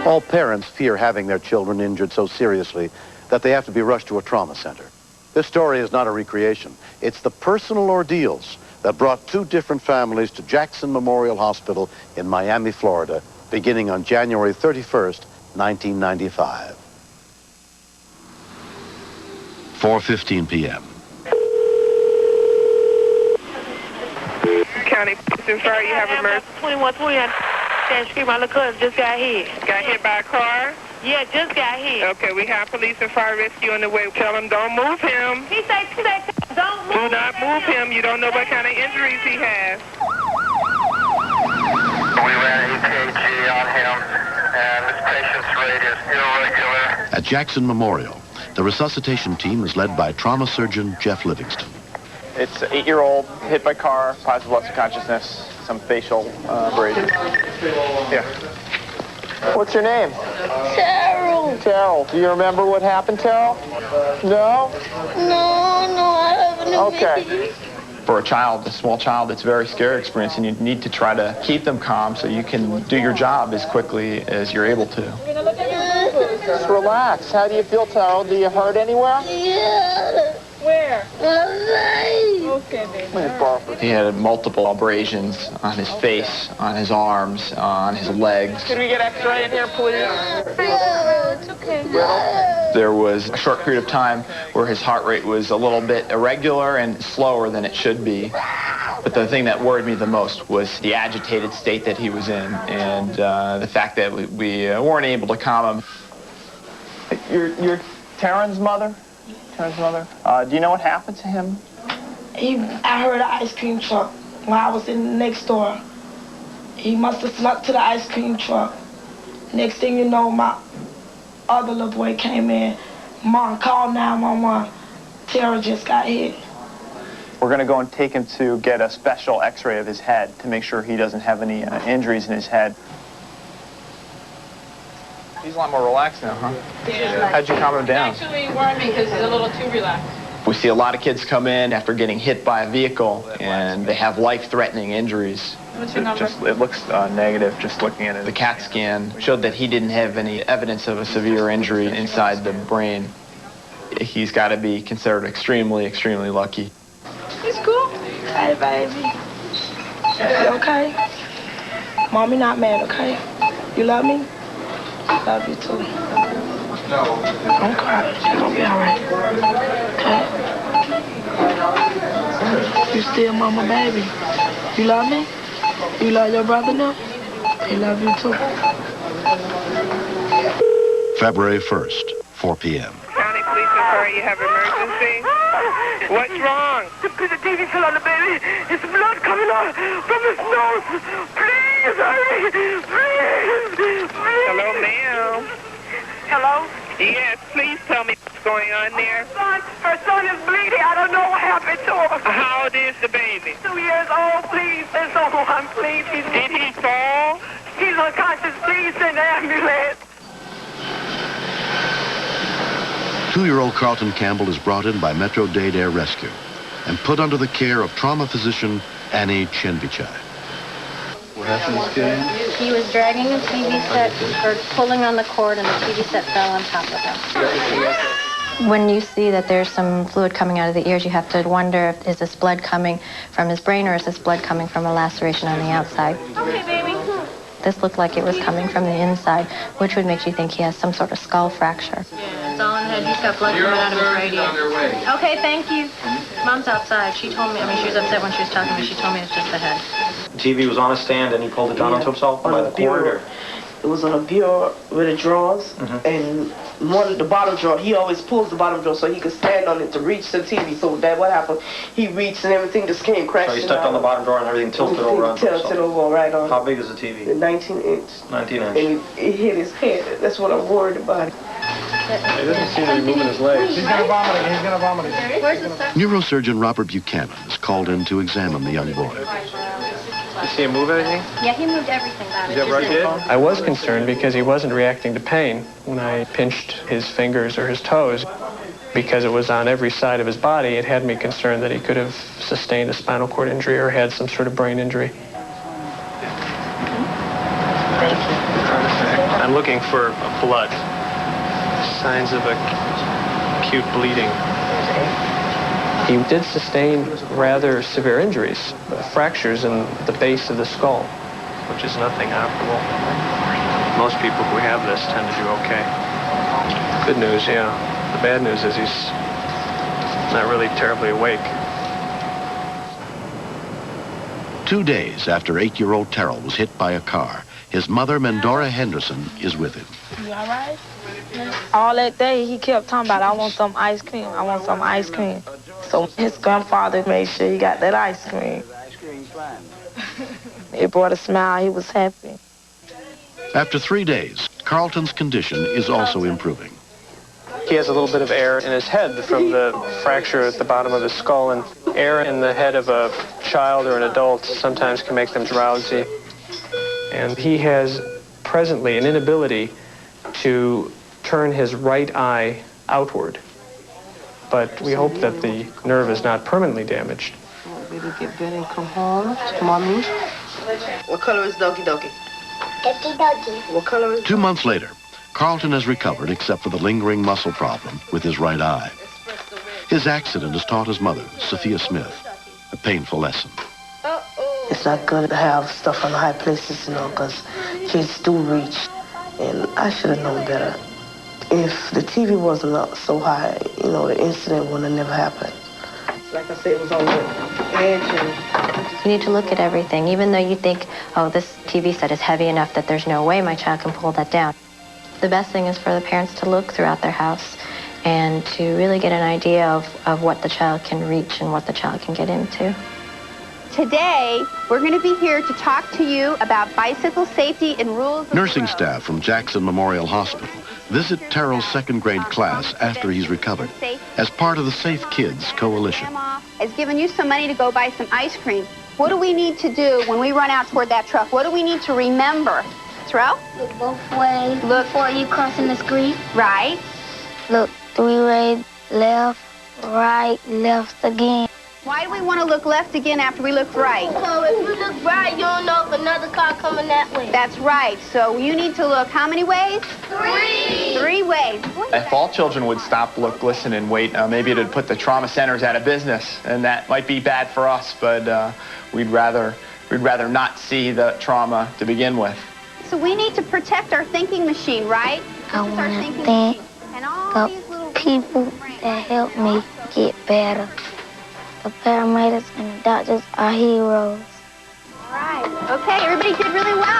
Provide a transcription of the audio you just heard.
All parents fear having their children injured so seriously that they have to be rushed to a trauma center. This story is not a recreation. It's the personal ordeals that brought two different families to Jackson Memorial Hospital in Miami, Florida, beginning on January 31st, 1995. 4:15 p.m. County Police and Fire, you have emergency. 2120 on Street. My little cousin just got hit. Got hit by a car? Yeah, just got hit. Okay, we have police and fire rescue on the way. Tell him don't move him. He said, don't move him. Do not move him. You don't know what kind of injuries he has. We ran EKG on him, and this patient's rate is irregular. At Jackson Memorial, the resuscitation team is led by trauma surgeon Jeff Livingston. It's an 8-year-old hit by car, positive loss of consciousness, some facial abrasions. Yeah. What's your name? Terrell. Terrell. Do you remember what happened, Terrell? No? No, I haven't. Okay. For a child, a small child, it's a very scary experience, and you need to try to keep them calm so you can do your job as quickly as you're able to. Just relax. How do you feel, Terrell? Do you hurt anywhere? Yeah. Where? Okay, baby. He had multiple abrasions on his face, on his arms, on his legs. Can we get x-ray in here, please? Yeah, it's okay. There was a short period of time where his heart rate was a little bit irregular and slower than it should be. But the thing that worried me the most was the agitated state that he was in, and the fact that we weren't able to calm him. You're Taryn's mother? Taryn's mother? Do you know what happened to him? I heard an ice cream truck when I was in next door. He must have snuck to the ice cream truck. Next thing you know, my other little boy came in. Mom called 911. Tara just got hit. We're going to go and take him to get a special x-ray of his head to make sure he doesn't have any injuries in his head. He's a lot more relaxed now, huh? Yeah. How'd you calm him down? Actually worried me because he's a little too relaxed. We see a lot of kids come in after getting hit by a vehicle, and they have life-threatening injuries. What's your number? It looks negative just looking at it. The CAT scan showed that he didn't have any evidence of a severe injury inside the brain. He's got to be considered extremely, extremely lucky. It's cool. Hey, baby. You okay? Mommy not mad, okay? You love me? Love you too. Don't cry. It's gonna be all right. Okay? You still mama baby. You love me? You love your brother now? He love you too. February 1st, 4 p.m. County Police and Fire, you have emergency. What's wrong? The TV fell on the baby. It's blood coming out from his nose. Please, hurry. Please. Hello, ma'am. Hello? Yes, please tell me what's going on there. Her son is bleeding. I don't know what happened to her. How old is the baby? 2 years old, please. Send someone, please. Did he fall? He's unconscious. Please send an ambulance. 2-year-old Carlton Campbell is brought in by Metro Dade Air Rescue and put under the care of trauma physician Annie Chenvichai. What happened to this kid? He was dragging a TV set or pulling on the cord, and the TV set fell on top of him. When you see that there's some fluid coming out of the ears, you have to wonder, is this blood coming from his brain, or is this blood coming from a laceration on the outside? Okay, baby. This looked like it was coming from the inside, which would make you think he has some sort of skull fracture. Yeah, it's all in the head. He's got blood coming out of his radius. Okay, thank you. Mom's outside. She told me, she was upset when she was talking to me. She told me it's just the head. The TV was on a stand and he pulled it down onto himself by the cord? It was on a bureau with the drawers, and one of the bottom drawer, he always pulls the bottom drawer so he could stand on it to reach the TV. So that what happened, he reached and everything just came crashing. So he stepped on the bottom drawer and everything tilted over onto himself? Tilted over right on. How big is the TV? 19-inch. 19-inch. And it hit his head. That's what I'm worried about. He doesn't seem to be moving his legs. He's going to vomit again. He's going to vomit again. Where's the stuff? Neurosurgeon Robert Buchanan is called in to examine the young boy. You see him move anything? Yeah, he moved everything about it. Is that right, kid? I was concerned because he wasn't reacting to pain when I pinched his fingers or his toes. Because it was on every side of his body, it had me concerned that he could have sustained a spinal cord injury or had some sort of brain injury. Thank you. I'm looking for blood. Signs of acute bleeding. He did sustain rather severe injuries, fractures in the base of the skull, which is nothing operable. Most people who have this tend to do okay. Good news, yeah. The bad news is he's not really terribly awake. 2 days after 8-year-old Terrell was hit by a car, his mother, Mendora Henderson, is with him. You all right? All that day, he kept talking about, I want some ice cream. I want some ice cream. So his grandfather made sure he got that ice cream. It brought a smile. He was happy. After 3 days, Carlton's condition is also improving. He has a little bit of air in his head from the fracture at the bottom of his skull, and air in the head of a child or an adult sometimes can make them drowsy. And he has presently an inability to turn his right eye outward. But we hope that the nerve is not permanently damaged. Baby, get better and come home to mommy. What color is Doki Doki? Doki Doki. What color is 2 months later, Carlton has recovered except for the lingering muscle problem with his right eye. His accident has taught his mother, Sophia Smith, a painful lesson. It's not good to have stuff on high places, you know, because kids do reach. And I should have known better. If the TV wasn't up so high, you know, the incident would have never happened. Like I said, it was on the edge. And You need to look at everything, even though you think, oh, this TV set is heavy enough that there's no way my child can pull that down. The best thing is for the parents to look throughout their house and to really get an idea of what the child can reach and what the child can get into. Today, we're going to be here to talk to you about bicycle safety and rules. Nursing staff from Jackson Memorial Hospital visit Terrell's 2nd grade class after he's recovered as part of the Safe Kids Coalition. Has given you some money to go buy some ice cream. What do we need to do when we run out toward that truck? What do we need to remember? Throw? Look both ways. Look before you crossing the street. Right. Look 3 ways, left, right, left again. Why do we want to look left again after we look right? So if you look right, you don't know if another car coming that way. That's right. So you need to look how many ways? 3. 3 ways. If all children would stop, look, listen, and wait, maybe it would put the trauma centers out of business, and that might be bad for us, but we'd rather not see the trauma to begin with. So we need to protect our thinking machine, right? I want to thank the people that helped me get better. The paramedics and the doctors are heroes. All right. Okay, everybody did really well.